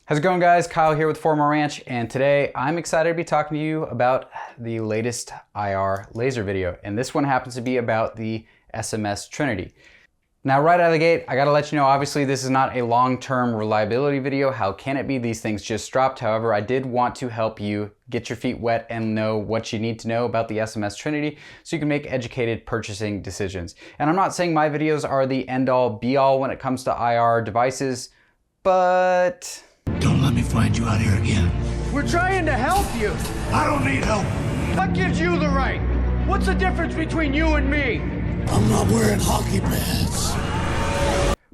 How's it going, guys? Kyle here with Former Ranch, and today I'm excited to be talking to you about the latest IR laser video, and this one happens to be about the SMS Trinity. Now, right out of the gate, I gotta let you know, obviously this is not a long-term reliability video. How can it be? These things just dropped. However, I did want to help you get your feet wet and know what you need to know about the SMS Trinity so you can make educated purchasing decisions. And I'm not saying my videos are the end-all, be-all when it comes to IR devices, but don't let me find you out here again. We're trying to help you. I don't need help. What gives you the right? What's the difference between you and me? I'm not wearing hockey pads.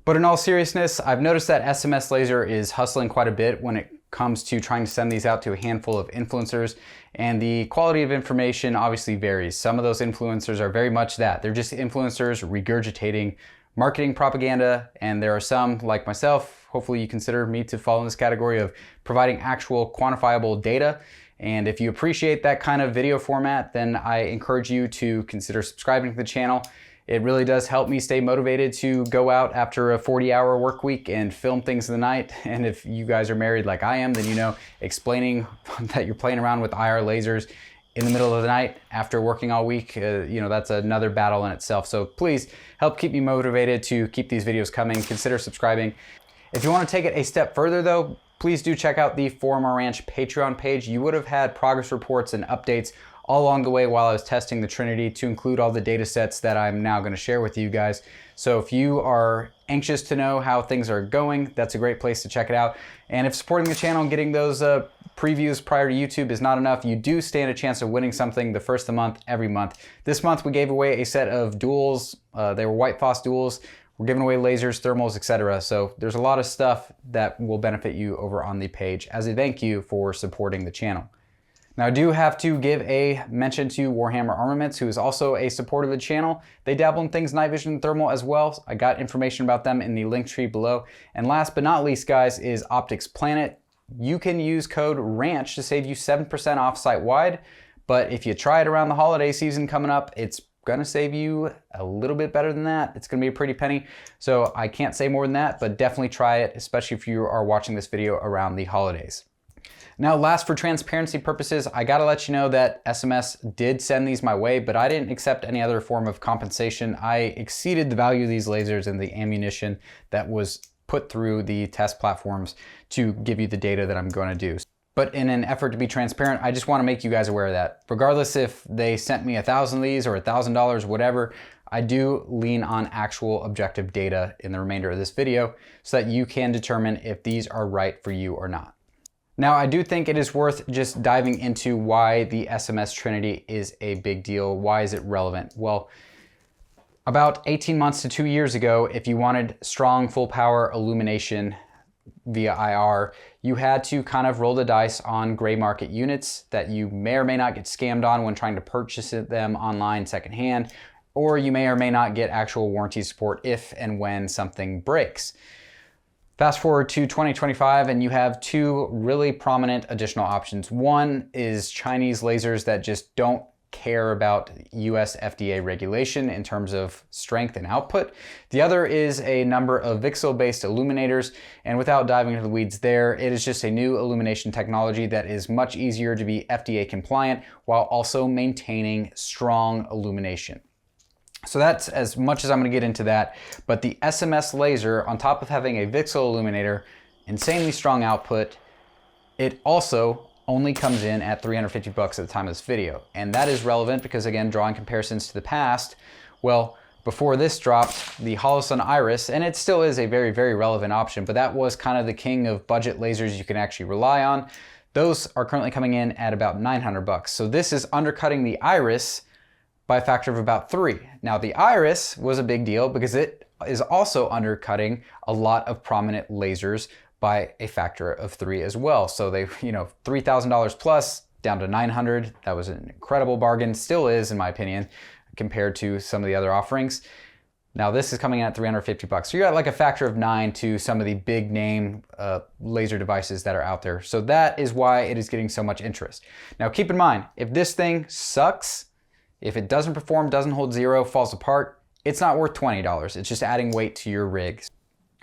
But in all seriousness, I've noticed that SMS Laser is hustling quite a bit when it comes to trying to send these out to a handful of influencers, and the quality of information obviously varies. Some of those influencers are very much that. They're just influencers regurgitating marketing propaganda, and there are some, like myself, hopefully you consider me to fall in this category of providing actual quantifiable data. And if you appreciate that kind of video format, then I encourage you to consider subscribing to the channel. It really does help me stay motivated to go out after a 40-hour work week and film things in the night. And if you guys are married like I am, then you know, explaining that you're playing around with IR lasers in the middle of the night after working all week, that's another battle in itself. So please help keep me motivated to keep these videos coming. Consider subscribing. If you want to take it a step further though, please do check out the Former Ranch Patreon page. You would have had progress reports and updates all along the way while I was testing the Trinity, to include all the data sets that I'm now going to share with you guys. So if you are anxious to know how things are going, that's a great place to check it out. And if supporting the channel and getting those previews prior to YouTube is not enough, you do stand a chance of winning something the first of the month, every month. This month we gave away a set of duals. They were white phos duals. We're giving away lasers, thermals, etc. So there's a lot of stuff that will benefit you over on the page as a thank you for supporting the channel. Now I do have to give a mention to Warhammer Armaments, who is also a supporter of the channel. They dabble in things night vision and thermal as well. I got information about them in the link tree below. And last but not least, guys, is Optics Planet. You can use code RANCH to save you 7% off site-wide, but if you try it around the holiday season coming up, it's gonna save you a little bit better than that. It's gonna be a pretty penny. So I can't say more than that, but definitely try it, especially if you are watching this video around the holidays. Now, last, for transparency purposes, I gotta let you know that SMS did send these my way, but I didn't accept any other form of compensation. I exceeded the value of these lasers and the ammunition that was put through the test platforms to give you the data that I'm gonna do. But in an effort to be transparent, I just wanna make you guys aware of that. Regardless if they sent me 1,000 of these or $1,000, whatever, I do lean on actual objective data in the remainder of this video so that you can determine if these are right for you or not. Now, I do think it is worth just diving into why the SMS Trinity is a big deal. Why is it relevant? Well, about 18 months to 2 years ago, if you wanted strong full power illumination via IR, you had to kind of roll the dice on gray market units that you may or may not get scammed on when trying to purchase them online secondhand, or you may or may not get actual warranty support if and when something breaks. Fast forward to 2025 and you have two really prominent additional options. One is Chinese lasers that just don't care about US FDA regulation in terms of strength and output. The other is a number of VCSEL-based illuminators, and without diving into the weeds there, it is just a new illumination technology that is much easier to be FDA compliant while also maintaining strong illumination. So that's as much as I'm gonna get into that, but the SMS laser, on top of having a VCSEL illuminator, insanely strong output, it also only comes in at 350 bucks at the time of this video. And that is relevant because, again, drawing comparisons to the past, well, before this dropped, the Holosun Iris, and it still is a very, very relevant option, but that was kind of the king of budget lasers you can actually rely on. Those are currently coming in at about 900 bucks. So this is undercutting the Iris by a factor of about 3. Now, the Iris was a big deal because it is also undercutting a lot of prominent lasers by a factor of 3 as well. So they, $3,000 plus down to 900. That was an incredible bargain, still is in my opinion, compared to some of the other offerings. Now this is coming in at 350 bucks. So you're at like a factor of 9 to some of the big name laser devices that are out there. So that is why it is getting so much interest. Now keep in mind, if this thing sucks, if it doesn't perform, doesn't hold zero, falls apart, it's not worth $20. It's just adding weight to your rig.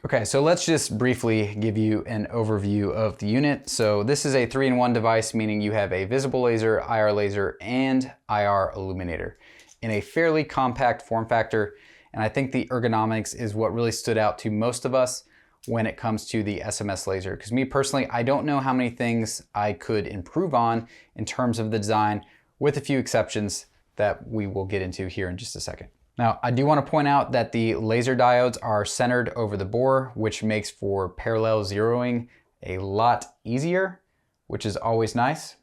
Okay, so let's just briefly give you an overview of the unit. So this is a 3-in-1 device, meaning you have a visible laser, IR laser, and IR illuminator in a fairly compact form factor. And I think the ergonomics is what really stood out to most of us when it comes to the SMS laser. Because me personally, I don't know how many things I could improve on in terms of the design, with a few exceptions that we will get into here in just a second. Now, I do want to point out that the laser diodes are centered over the bore, which makes for parallel zeroing a lot easier, which is always nice.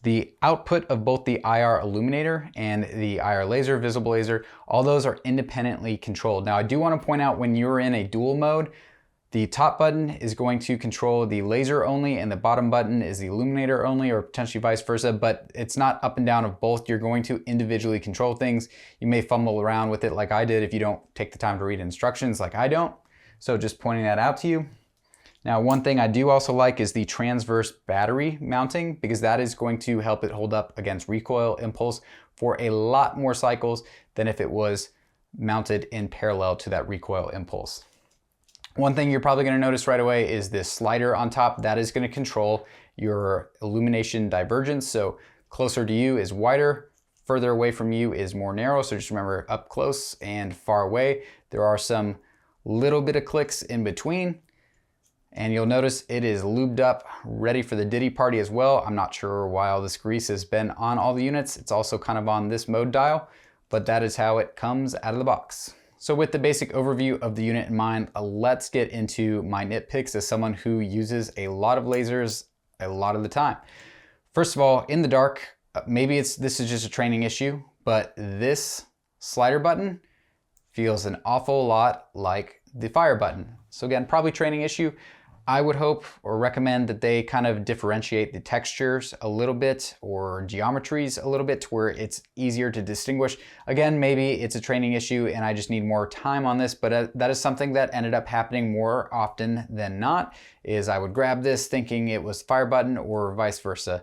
The output of both the IR illuminator and the IR laser, visible laser, all those are independently controlled. Now, I do want to point out when you're in a dual mode, the top button is going to control the laser only and the bottom button is the illuminator only, or potentially vice versa, but it's not up and down of both. You're going to individually control things. You may fumble around with it like I did if you don't take the time to read instructions like I don't. So just pointing that out to you. Now, one thing I do also like is the transverse battery mounting, because that is going to help it hold up against recoil impulse for a lot more cycles than if it was mounted in parallel to that recoil impulse. One thing you're probably going to notice right away is this slider on top. That is going to control your illumination divergence. So closer to you is wider, further away from you is more narrow. So just remember, up close and far away, there are some little bit of clicks in between. And you'll notice it is lubed up, ready for the Diddy party as well. I'm not sure why all this grease has been on all the units. It's also kind of on this mode dial, but that is how it comes out of the box. So with the basic overview of the unit in mind, let's get into my nitpicks as someone who uses a lot of lasers a lot of the time. First of all, in the dark, maybe this is just a training issue, but this slider button feels an awful lot like the fire button. So again, probably training issue. I would hope or recommend that they kind of differentiate the textures a little bit or geometries a little bit to where it's easier to distinguish. Again, maybe it's a training issue and I just need more time on this, but that is something that ended up happening more often than not, is I would grab this thinking it was fire button or vice versa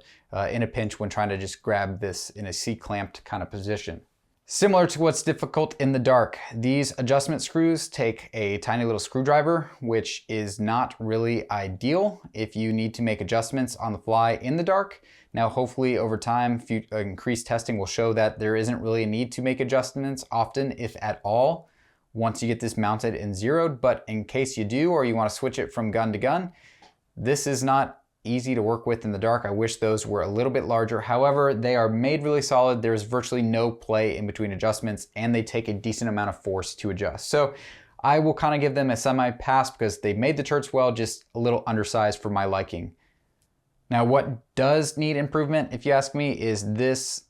in a pinch when trying to just grab this in a C-clamped kind of position. Similar to what's difficult in the dark, these adjustment screws take a tiny little screwdriver, which is not really ideal if you need to make adjustments on the fly in the dark. Now, hopefully over time, increased testing will show that there isn't really a need to make adjustments often, if at all, once you get this mounted and zeroed. But in case you do, or you want to switch it from gun to gun, this is not easy to work with in the dark. I wish those were a little bit larger. However, they are made really solid. There's virtually no play in between adjustments and they take a decent amount of force to adjust. So I will kind of give them a semi-pass because they made the turrets well, just a little undersized for my liking. Now, what does need improvement, if you ask me, is this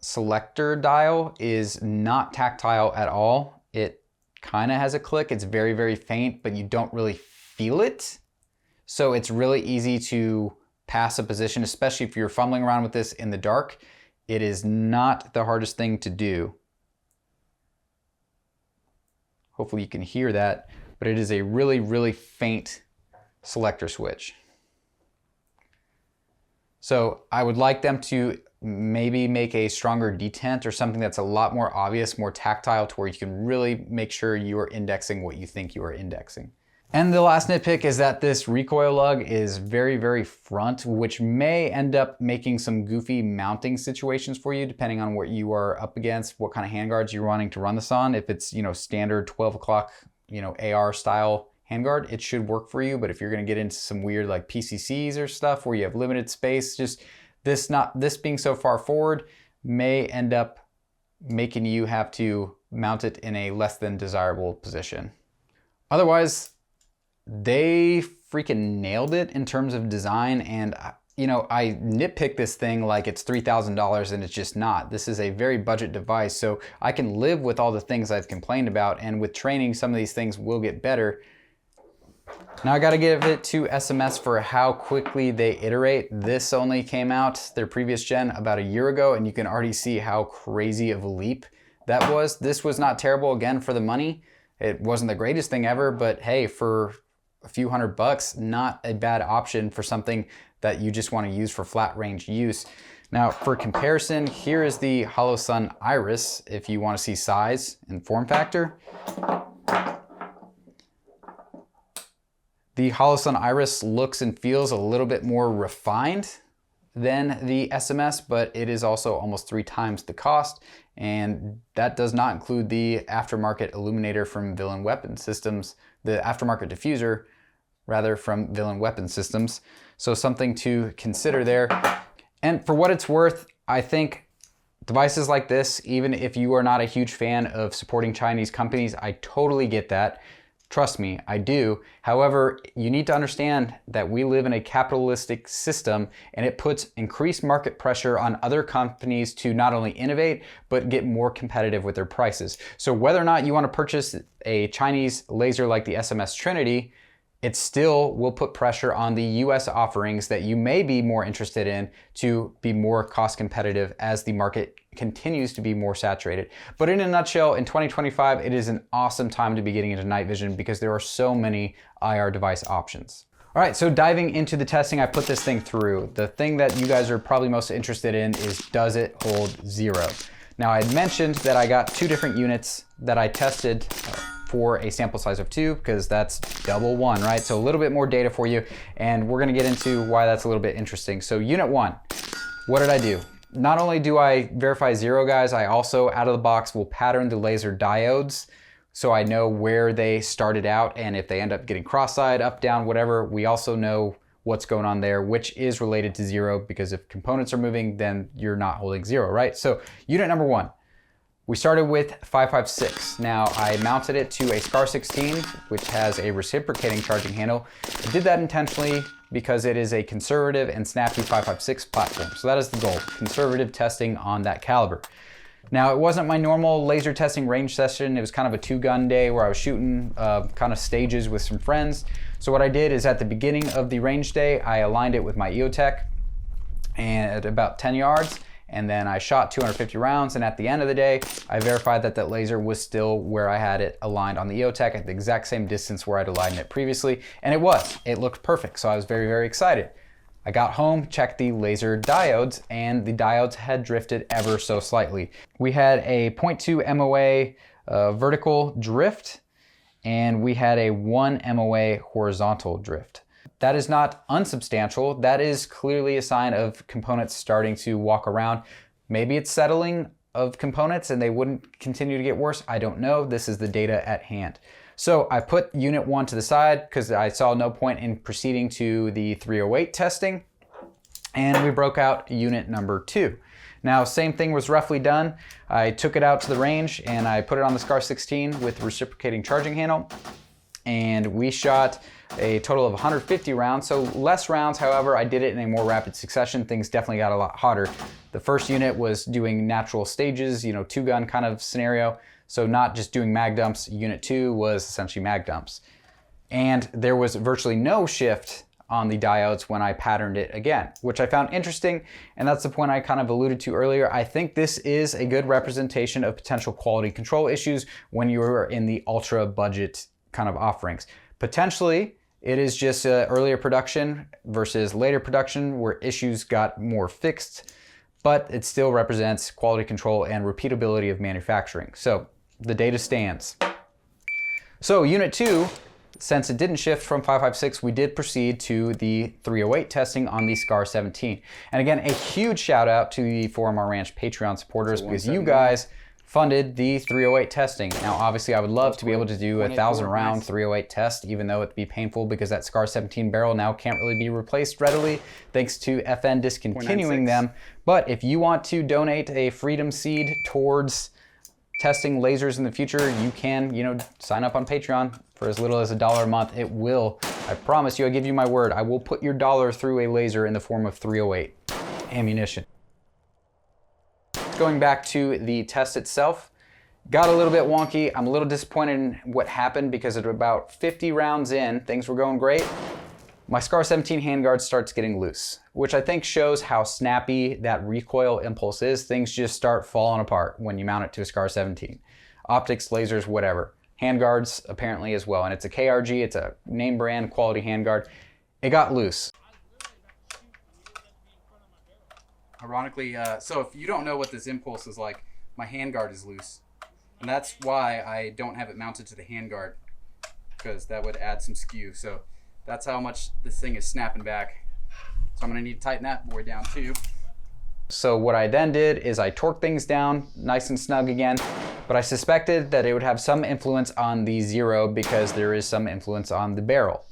selector dial is not tactile at all. It kind of has a click. It's very, very faint, but you don't really feel it. So it's really easy to pass a position, especially if you're fumbling around with this in the dark. It is not the hardest thing to do. Hopefully you can hear that, but it is a really, really faint selector switch. So I would like them to maybe make a stronger detent or something that's a lot more obvious, more tactile, to where you can really make sure you are indexing what you think you are indexing. And the last nitpick is that this recoil lug is very, very front, which may end up making some goofy mounting situations for you, depending on what you are up against, what kind of handguards you're wanting to run this on. If it's, standard 12 o'clock, AR style handguard, it should work for you. But if you're gonna get into some weird like PCCs or stuff where you have limited space, just this being so far forward may end up making you have to mount it in a less than desirable position. Otherwise, they freaking nailed it in terms of design, and I nitpick this thing like it's $3,000 and it's just not. This is a very budget device, so I can live with all the things I've complained about, and with training, some of these things will get better. Now I gotta give it to SMS for how quickly they iterate. This only came out, their previous gen, about a year ago, and you can already see how crazy of a leap that was. This was not terrible, again, for the money. It wasn't the greatest thing ever, but hey, for a few $100, not a bad option for something that you just want to use for flat range use. Now, for comparison, here is the HoloSun Iris, if you want to see size and form factor. The Holosun Iris looks and feels a little bit more refined than the SMS, but it is also almost 3 times the cost, and that does not include the aftermarket illuminator from Villain Weapon Systems, the aftermarket diffuser, rather, from Villain Weapon Systems. So something to consider there. And for what it's worth, I think devices like this, even if you are not a huge fan of supporting Chinese companies, I totally get that. Trust me, I do. However, you need to understand that we live in a capitalistic system, and it puts increased market pressure on other companies to not only innovate, but get more competitive with their prices. So whether or not you want to purchase a Chinese laser like the SMS Trinity, it still will put pressure on the US offerings that you may be more interested in to be more cost competitive as the market continues to be more saturated. But in a nutshell, in 2025, it is an awesome time to be getting into night vision because there are so many IR device options. All right, so diving into the testing I put this thing through, the thing that you guys are probably most interested in is, does it hold zero? Now, I had mentioned that I got 2 different units that I tested for a sample size of 2, because that's double 1, right? So a little bit more data for you, and we're gonna get into why that's a little bit interesting. So unit 1, what did I do? Not only do I verify zero, guys, I also, out of the box, will pattern the laser diodes so I know where they started out, and if they end up getting cross-eyed, up, down, whatever, we also know what's going on there, which is related to zero, because if components are moving, then you're not holding zero, right? So unit number 1. We started with 556. Now, I mounted it to a SCAR 16, which has a reciprocating charging handle. I did that intentionally because it is a conservative and snappy 556 platform. So that is the goal, conservative testing on that caliber. Now, it wasn't my normal laser testing range session. It was kind of a 2-gun day where I was shooting kind of stages with some friends. So what I did is, at the beginning of the range day, I aligned it with my EOTech and at about 10 yards. And then I shot 250 rounds, and at the end of the day, I verified that that laser was still where I had it aligned on the EOTech at the exact same distance where I'd aligned it previously, and it was. It looked perfect, so I was very, very excited. I got home, checked the laser diodes, and the diodes had drifted ever so slightly. We had a 0.2 MOA vertical drift, and we had a 1 MOA horizontal drift. That is not unsubstantial. That is clearly a sign of components starting to walk around. Maybe it's settling of components and they wouldn't continue to get worse. I don't know. This is the data at hand. So I put unit 1 to the side because I saw no point in proceeding to the 308 testing, and we broke out unit number 2. Now, same thing was roughly done. I took it out to the range and I put it on the SCAR 16 with reciprocating charging handle, and we shot a total of 150 rounds, so less rounds. However, I did it in a more rapid succession. Things definitely got a lot hotter. The first unit was doing natural stages, 2-gun kind of scenario, so not just doing mag dumps. Unit 2 was essentially mag dumps. And there was virtually no shift on the diodes when I patterned it again, which I found interesting, and that's the point I kind of alluded to earlier. I think this is a good representation of potential quality control issues when you're in the ultra budget kind of offerings. Potentially, it is just earlier production versus later production where issues got more fixed, but it still represents quality control and repeatability of manufacturing. So the data stands. So unit 2, since it didn't shift from 556, we did proceed to the 308 testing on the SCAR 17. And again, a huge shout out to the 4MR Ranch Patreon supporters, because you guys funded the 308 testing. Now, obviously, I would love to be able to do a 1,000-round 308 test, even though it'd be painful because that SCAR 17 barrel now can't really be replaced readily thanks to FN discontinuing them. But if you want to donate a freedom seed towards testing lasers in the future, you can, sign up on Patreon for as little as $1 a month. It will, I promise you, I give you my word, I will put your dollar through a laser in the form of 308 ammunition. Going back to the test itself, got a little bit wonky. I'm a little disappointed in what happened because at about 50 rounds in, things were going great. My SCAR 17 handguard starts getting loose, which I think shows how snappy that recoil impulse is. Things just start falling apart when you mount it to a SCAR 17. Optics, lasers, whatever. Handguards apparently as well, and it's a KRG, it's a name brand quality handguard. It got loose. Ironically, so if you don't know what this impulse is like, my handguard is loose. And that's why I don't have it mounted to the handguard, because that would add some skew. So That's how much this thing is snapping back. So I'm gonna need to tighten that boy down too. So what I then did is I torqued things down nice and snug again, but I suspected that it would have some influence on the zero because there is some influence on the barrel.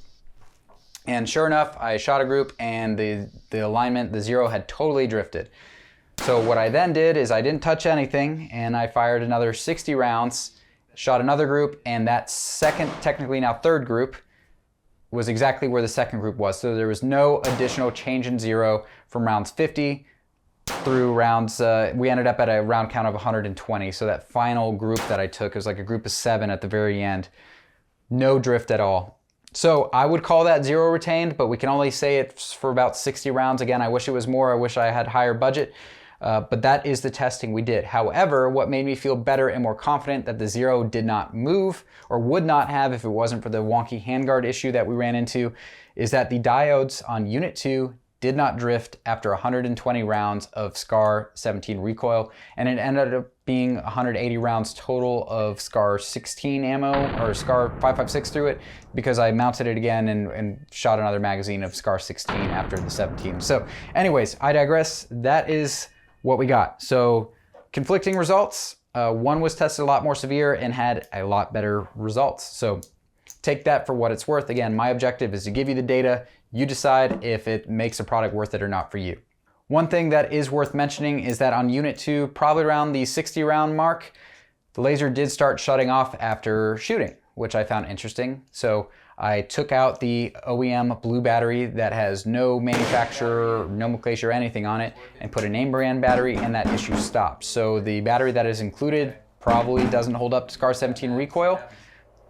And sure enough, I shot a group and the alignment, the zero had totally drifted. So what I then did is I didn't touch anything and I fired another 60 rounds, shot another group, and that second, technically now third group, was exactly where the second group was. So there was no additional change in zero from rounds 50 through rounds, we ended up at a round count of 120. So that final group that I took, it was like a group of 7 at the very end. No drift at all. So I would call that zero retained, but we can only say it's for about 60 rounds. Again, I wish it was more. I wish I had higher budget, but that is the testing we did. However, what made me feel better and more confident that the zero did not move, or would not have if it wasn't for the wonky handguard issue that we ran into, is that the diodes on Unit 2 did not drift after 120 rounds of SCAR 17 recoil, and it ended up being 180 rounds total of SCAR 16 ammo, or SCAR 5.56 through it, because I mounted it again and shot another magazine of SCAR 16 after the 17. So anyways, I digress. That is what we got. So conflicting results. One was tested a lot more severe and had a lot better results. So take that for what it's worth. Again, my objective is to give you the data. You decide if it makes a product worth it or not for you. One thing that is worth mentioning is that on Unit 2, probably around the 60 round mark, the laser did start shutting off after shooting, which I found interesting. So I took out the OEM blue battery that has no manufacturer, nomenclature, anything on it, and put a name brand battery, and that issue stopped. So the battery that is included probably doesn't hold up to SCAR 17 recoil.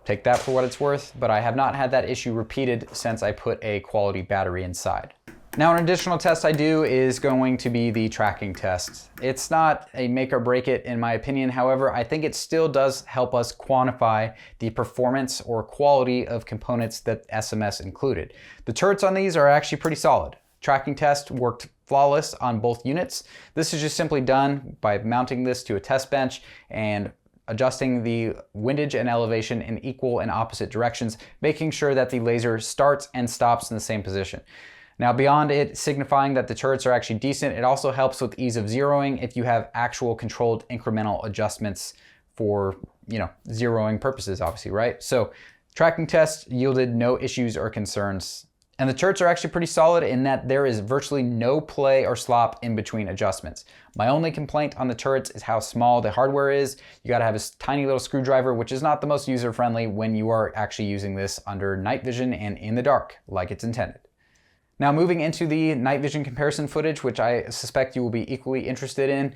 Take that for what it's worth, but I have not had that issue repeated since I put a quality battery inside. Now, an additional test I do is going to be the tracking test. It's not a make or break it in my opinion. However, I think it still does help us quantify the performance or quality of components that SMS included. The turrets on these are actually pretty solid. Tracking test worked flawless on both units. This is just simply done by mounting this to a test bench and adjusting the windage and elevation in equal and opposite directions, making sure that the laser starts and stops in the same position. Now, beyond it signifying that the turrets are actually decent, it also helps with ease of zeroing if you have actual controlled incremental adjustments for, zeroing purposes, obviously, right? So tracking test yielded no issues or concerns. And the turrets are actually pretty solid in that there is virtually no play or slop in between adjustments. My only complaint on the turrets is how small the hardware is. You gotta have a tiny little screwdriver, which is not the most user-friendly when you are actually using this under night vision and in the dark, like it's intended. Now, moving into the night vision comparison footage, which I suspect you will be equally interested in.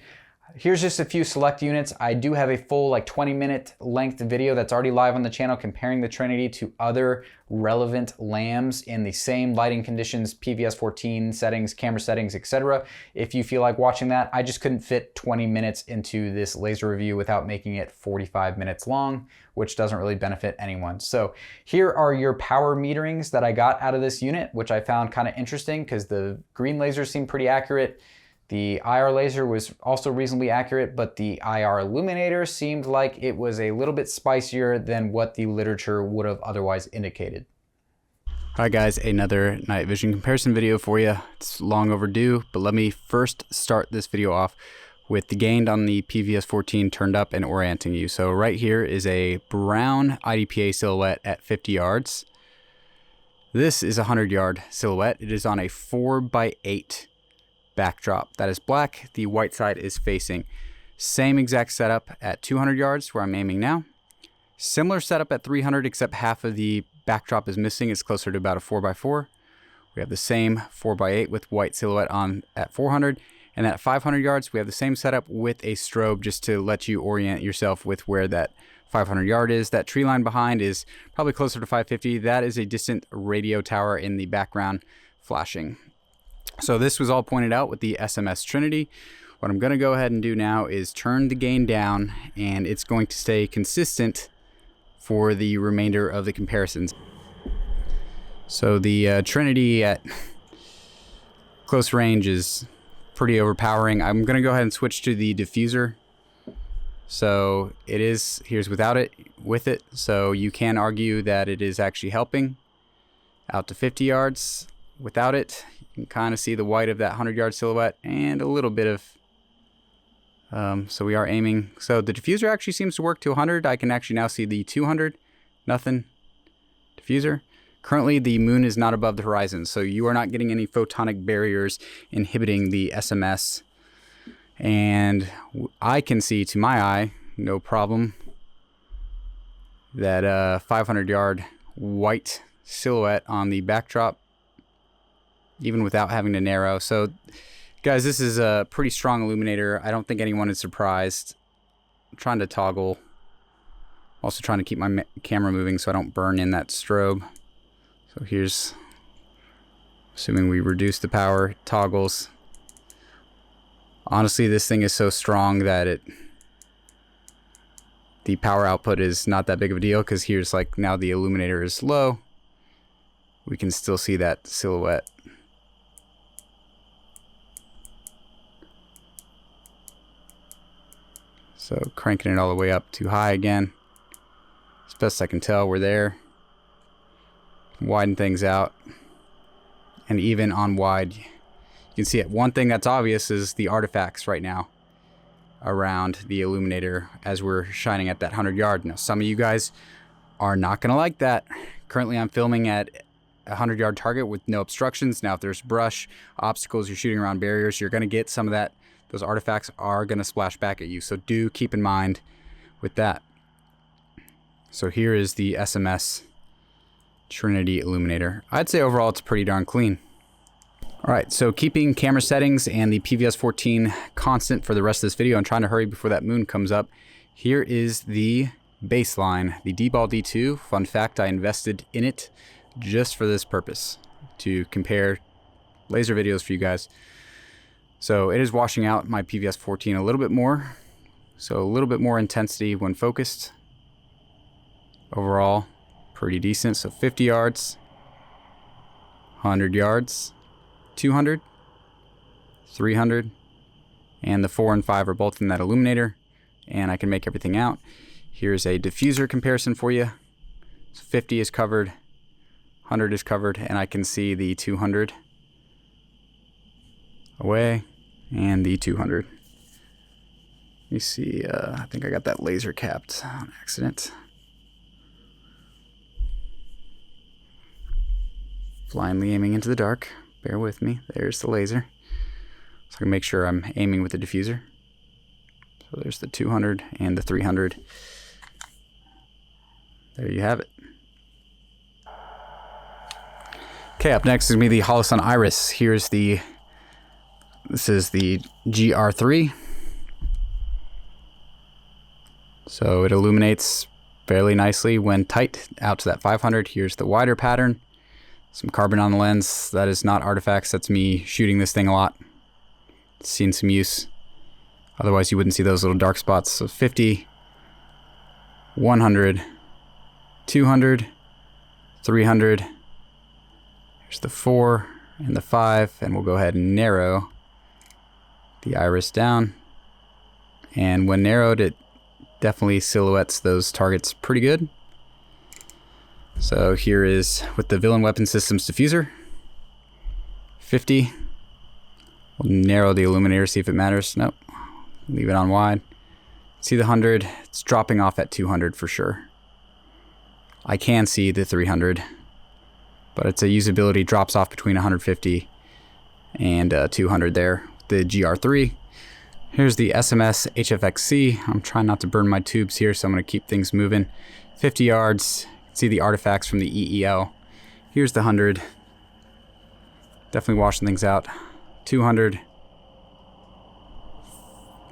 Here's just a few select units. I do have a full 20-minute length video that's already live on the channel comparing the Trinity to other relevant lambs in the same lighting conditions, PVS 14 settings, camera settings, etc. If you feel like watching that, I just couldn't fit 20 minutes into this laser review without making it 45 minutes long, which doesn't really benefit anyone. So here are your power meterings that I got out of this unit, which I found kind of interesting because the green lasers seem pretty accurate. The IR laser was also reasonably accurate, but the IR illuminator seemed like it was a little bit spicier than what the literature would have otherwise indicated. All right, guys, another night vision comparison video for you. It's long overdue, but let me first start this video off with the gain on the PVS 14 turned up and orienting you. So right here is a brown IDPA silhouette at 50 yards. This is a 100-yard silhouette. It is on a 4x8 backdrop. That is black. The white side is facing. Same exact setup at 200 yards where I'm aiming now. Similar setup at 300, except half of the backdrop is missing. It's closer to about a 4x4. We have the same 4x8 with white silhouette on at 400. And at 500 yards, we have the same setup with a strobe just to let you orient yourself with where that 500 yard is. That tree line behind is probably closer to 550. That is a distant radio tower in the background flashing. So this was all pointed out with the SMS Trinity. What I'm going to go ahead and do now is turn the gain down, and it's going to stay consistent for the remainder of the comparisons. So the Trinity at close range is pretty overpowering. I'm going to go ahead and switch to the diffuser. So here's without it, with it. So you can argue that it is actually helping out to 50 yards. Without it, you can kind of see the white of that 100-yard silhouette and a little bit of, so we are aiming. So the diffuser actually seems to work to 100. I can actually now see the 200, nothing, diffuser. Currently, the moon is not above the horizon, so you are not getting any photonic barriers inhibiting the SMS. And I can see, to my eye, no problem, that 500-yard white silhouette on the backdrop, even without having to narrow. So, guys, this is a pretty strong illuminator. I don't think anyone is surprised. I'm trying to toggle. Also trying to keep my camera moving so I don't burn in that strobe. So here's, assuming we reduce the power, toggles. Honestly, this thing is so strong that the power output is not that big of a deal, because here's like now the illuminator is low. We can still see that silhouette. So cranking it all the way up to high again. As best I can tell, we're there. Widen things out. And even on wide, you can see it. One thing that's obvious is the artifacts right now around the illuminator as we're shining at that 100-yard. Now, some of you guys are not going to like that. Currently, I'm filming at a 100-yard target with no obstructions. Now, if there's brush, obstacles, you're shooting around barriers, you're going to get some of that. Those artifacts are going to splash back at you. So do keep in mind with that. So here is the SMS Trinity illuminator. I'd say overall it's pretty darn clean. All right, so keeping camera settings and the PVS 14 constant for the rest of this video. I'm trying to hurry before that moon comes up. Here is the baseline, the D-Ball D2. Fun fact, I invested in it just for this purpose, to compare laser videos for you guys. So it is washing out my PVS 14 a little bit more. So a little bit more intensity when focused. Overall, pretty decent. So 50 yards, 100 yards, 200, 300, and the 4 and 5 are both in that illuminator, and I can make everything out. Here's a diffuser comparison for you. So 50 is covered, 100 is covered, and I can see the 200 away and the 200. Let me see, I think I got that laser capped on accident. Blindly aiming into the dark. Bear with me. There's the laser. So I can make sure I'm aiming with the diffuser. So there's the 200 and the 300. There you have it. Okay, up next is going to be the Holosun Iris. This is the GR3. So it illuminates fairly nicely when tight out to that 500. Here's the wider pattern. Some carbon on the lens. That is not artifacts. That's me shooting this thing a lot. Seen some use. Otherwise, you wouldn't see those little dark spots. So 50, 100, 200, 300. Here's the 4 and the 5. And we'll go ahead and narrow the iris down. And when narrowed, it definitely silhouettes those targets pretty good. So here is with the Villain Weapon Systems diffuser. 50. We'll narrow the illuminator, see if it matters. Nope. Leave it on wide. See the 100. It's dropping off at 200 for sure. I can see the 300, but it's a usability drops off between 150 and 200 there. The GR3. Here's the SMS HFXC. I'm trying not to burn my tubes here, so I'm going to keep things moving. 50 yards. See the artifacts from the EEL. Here's the 100. Definitely washing things out. 200.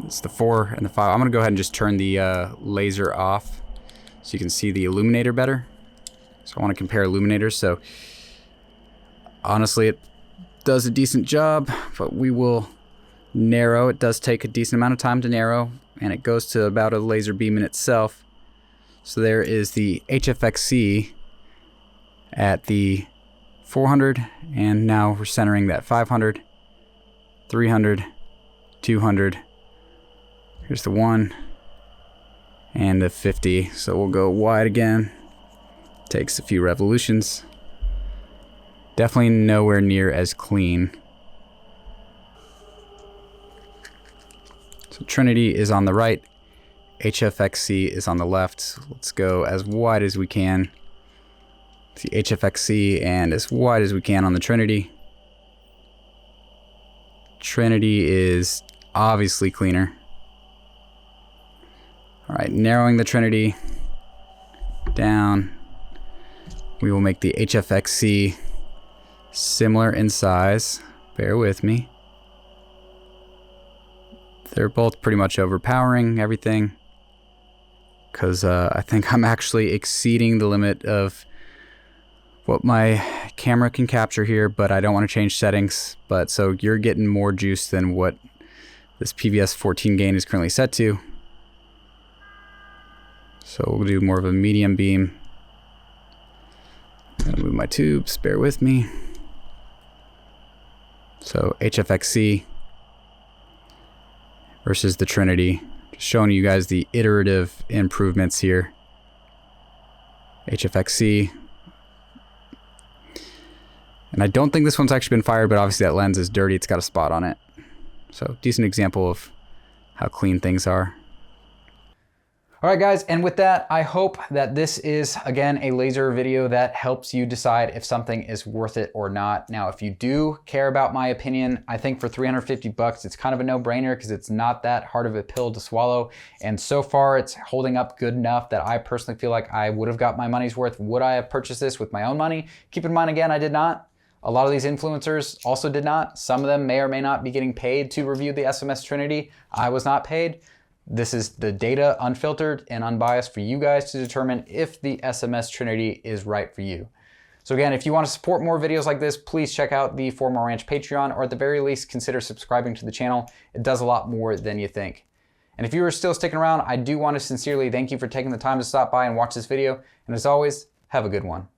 It's the 4 and the 5. I'm going to go ahead and just turn the laser off so you can see the illuminator better. So I want to compare illuminators. So honestly, it does a decent job, but we will narrow. It does take a decent amount of time to narrow, and it goes to about a laser beam in itself. So there is the HFXC at the 400, and now we're centering that 500, 300, 200. Here's the 1 and the 50. So we'll go wide again. Takes a few revolutions. Definitely nowhere near as clean. So Trinity is on the right, HFXC is on the left. Let's go as wide as we can. See HFXC and as wide as we can on the Trinity. Trinity is obviously cleaner. All right, narrowing the Trinity down. We will make the HFXC similar in size. Bear with me. They're both pretty much overpowering everything because I think I'm actually exceeding the limit of what my camera can capture here, but I don't want to change settings. But so you're getting more juice than what this PVS 14 gain is currently set to. So we'll do more of a medium beam. I'm gonna move my tubes, bear with me. So HFXC versus the Trinity. Just showing you guys the iterative improvements here. HFXC. And I don't think this one's actually been fired, but obviously that lens is dirty. It's got a spot on it. So decent example of how clean things are. All right, guys, and with that, I hope that this is, again, a laser video that helps you decide if something is worth it or not. Now, if you do care about my opinion, I think for 350 bucks, it's kind of a no-brainer because it's not that hard of a pill to swallow. And so far, it's holding up good enough that I personally feel like I would have got my money's worth. Would I have purchased this with my own money? Keep in mind, again, I did not. A lot of these influencers also did not. Some of them may or may not be getting paid to review the SMS Trinity. I was not paid. This is the data unfiltered and unbiased for you guys to determine if the SMS Trinity is right for you. So again, if you want to support more videos like this, please check out the For More Ranch Patreon, or at the very least, consider subscribing to the channel. It does a lot more than you think. And if you are still sticking around, I do want to sincerely thank you for taking the time to stop by and watch this video. And as always, have a good one.